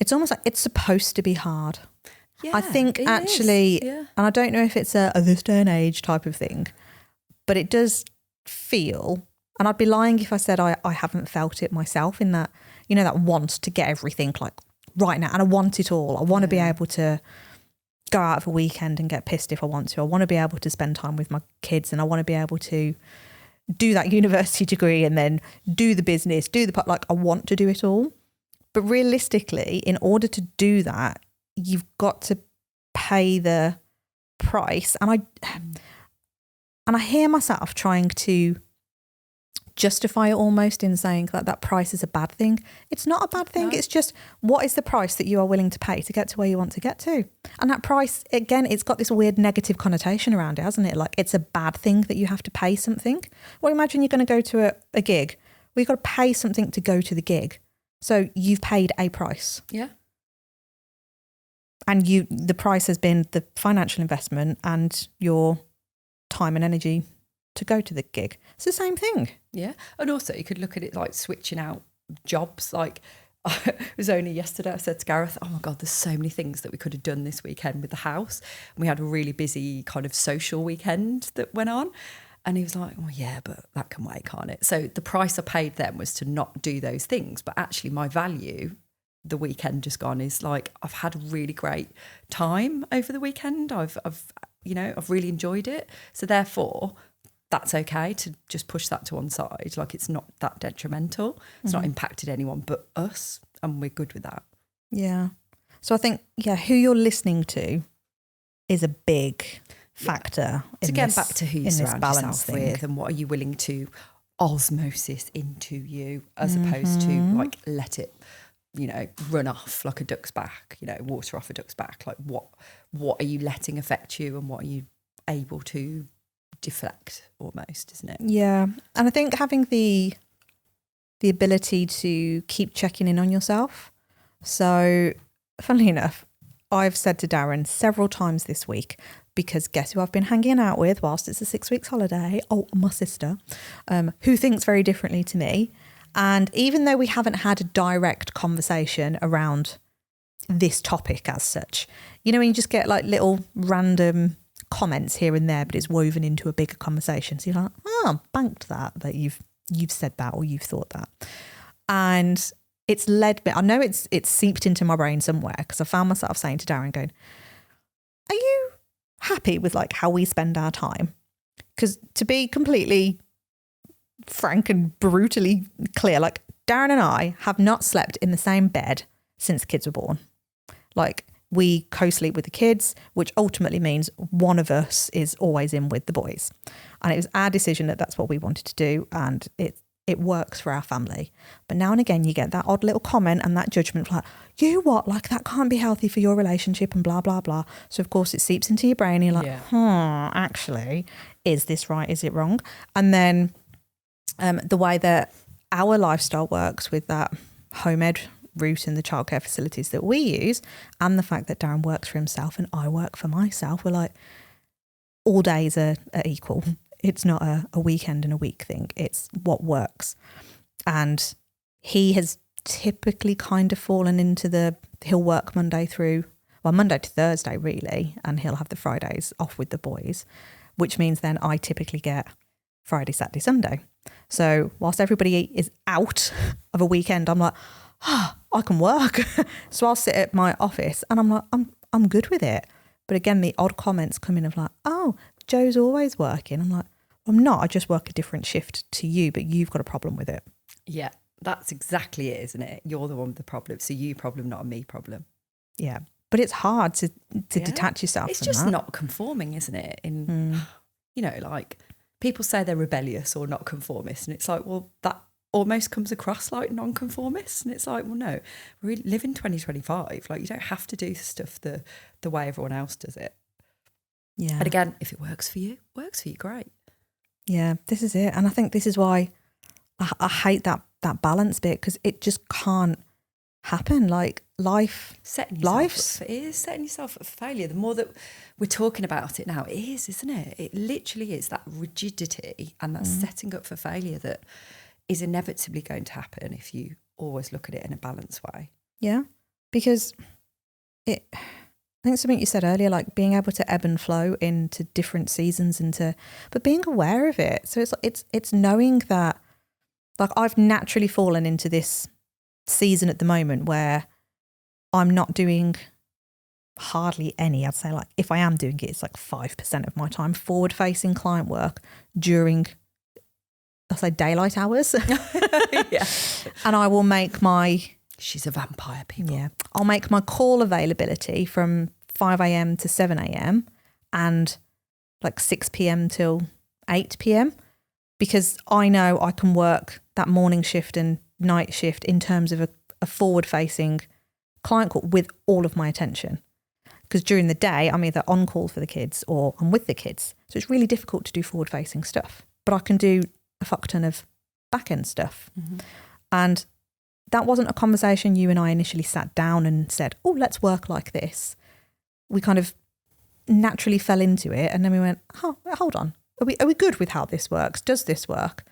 It's almost like it's supposed to be hard. Yeah, I think it actually, is. Yeah. and I don't know if it's a this day and age type of thing, but it does feel, and I'd be lying if I said I haven't felt it myself in that, you know, that want to get everything like right now. And I want it all. I want to be able to go out of a weekend and get pissed if I want to. I want to be able to spend time with my kids, and I want to be able to do that university degree and then do the business, like I want to do it all. But realistically, in order to do that, you've got to pay the price. And I hear myself trying to justify it almost in saying that price is a bad thing. It's not a bad thing. No. It's just, what is the price that you are willing to pay to get to where you want to get to? And that price, again, it's got this weird negative connotation around it, hasn't it? Like it's a bad thing that you have to pay something. Well, imagine you're going to go to a gig. Well, you've got to pay something to go to the gig. So you've paid a price. Yeah. And the price has been the financial investment and your time and energy to go to the gig. It's the same thing. Yeah. And also you could look at it like switching out jobs. Like it was only yesterday I said to Gareth, oh my God, there's so many things that we could have done this weekend with the house. And we had a really busy kind of social weekend that went on. And he was like, oh yeah, but that can wait, can't it? So the price I paid then was to not do those things. But actually my value the weekend just gone is like, I've had a really great time over the weekend. I've really enjoyed it. So therefore that's okay to just push that to one side. Like it's not that detrimental. It's not impacted anyone but us, and we're good with that. Yeah. So I think, who you're listening to is a big factor. To get back to who you surround yourself with, and what are you willing to osmosis into you, as opposed to like let it, run off like a duck's back, water off a duck's back. Like what are you letting affect you, and what are you able to deflect almost, isn't it? Yeah. And I think having the ability to keep checking in on yourself. So funnily enough, I've said to Darren several times this week, because guess who I've been hanging out with whilst it's a 6 weeks holiday? Oh, my sister, who thinks very differently to me. And even though we haven't had a direct conversation around this topic as such, when you just get like little random comments here and there, but it's woven into a bigger conversation. So you're like, banked that you've said that, or you've thought that. And it's led me, I know it's seeped into my brain somewhere, because I found myself saying to Darren, going, are you happy with like how we spend our time? Because to be completely frank and brutally clear, like Darren and I have not slept in the same bed since the kids were born. Like we co-sleep with the kids, which ultimately means one of us is always in with the boys. And it was our decision that that's what we wanted to do, and it works for our family. But now and again you get that odd little comment and that judgment, like, you what, like that can't be healthy for your relationship and blah blah blah. So of course it seeps into your brain, and you're like, actually, is this right, is it wrong? And then the way that our lifestyle works with that home ed route and the childcare facilities that we use, and the fact that Darren works for himself and I work for myself, we're like, all days are equal. It's not a weekend and a week thing. It's what works. And he has typically kind of fallen into he'll work Monday to Thursday really, and he'll have the Fridays off with the boys, which means then I typically get Friday, Saturday, Sunday. So whilst everybody is out of a weekend, I'm like, I can work. So I'll sit at my office and I'm like, I'm good with it. But again, the odd comments come in of like, oh, Joe's always working. I'm like, I'm not. I just work a different shift to you, but you've got a problem with it. Yeah, that's exactly it, isn't it? You're the one with the problem. So you problem, not a me problem. Yeah. But it's hard to detach yourself from that. It's just not conforming, isn't it? Like people say they're rebellious or not conformist. And it's like, well, that almost comes across like non-conformist. And it's like, well, no, we live in 2025. Like you don't have to do stuff the way everyone else does it. Yeah. And again, if it works for you, great. Yeah, this is it. And I think this is why I hate that balance bit, because it just can't happen. Like setting yourself up for failure. The more that we're talking about it now, it is, isn't it? It literally is that rigidity and that setting up for failure that is inevitably going to happen if you always look at it in a balanced way. Yeah. because I think something you said earlier, like being able to ebb and flow into different seasons but being aware of it. So it's knowing that, like, I've naturally fallen into this season at the moment where I'm not doing hardly any. I'd say, like, if I am doing it, it's like 5% of my time forward facing client work during, I'll say, daylight hours. Yeah. And I will make She's a vampire, people. Yeah. I'll make my call availability from 5 a.m. to 7 a.m. and like 6 p.m. till 8 p.m. because I know I can work that morning shift and night shift in terms of a forward-facing client call with all of my attention. Because during the day, I'm either on call for the kids or I'm with the kids. So it's really difficult to do forward-facing stuff. But I can do a fuck ton of back-end stuff. Mm-hmm. And that wasn't a conversation you and I initially sat down and said, oh, let's work like this. We kind of naturally fell into it. And then we went, oh, hold on. Are we good with how this works? Does this work?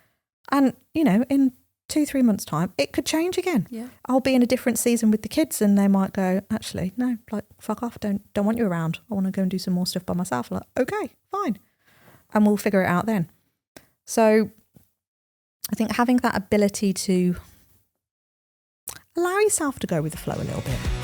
And, you know, in 2-3 months' time, it could change again. Yeah. I'll be in a different season with the kids and they might go, actually, no, like, fuck off. Don't want you around. I want to go and do some more stuff by myself. Like, okay, fine. And we'll figure it out then. So I think having that ability to allow yourself to go with the flow a little bit.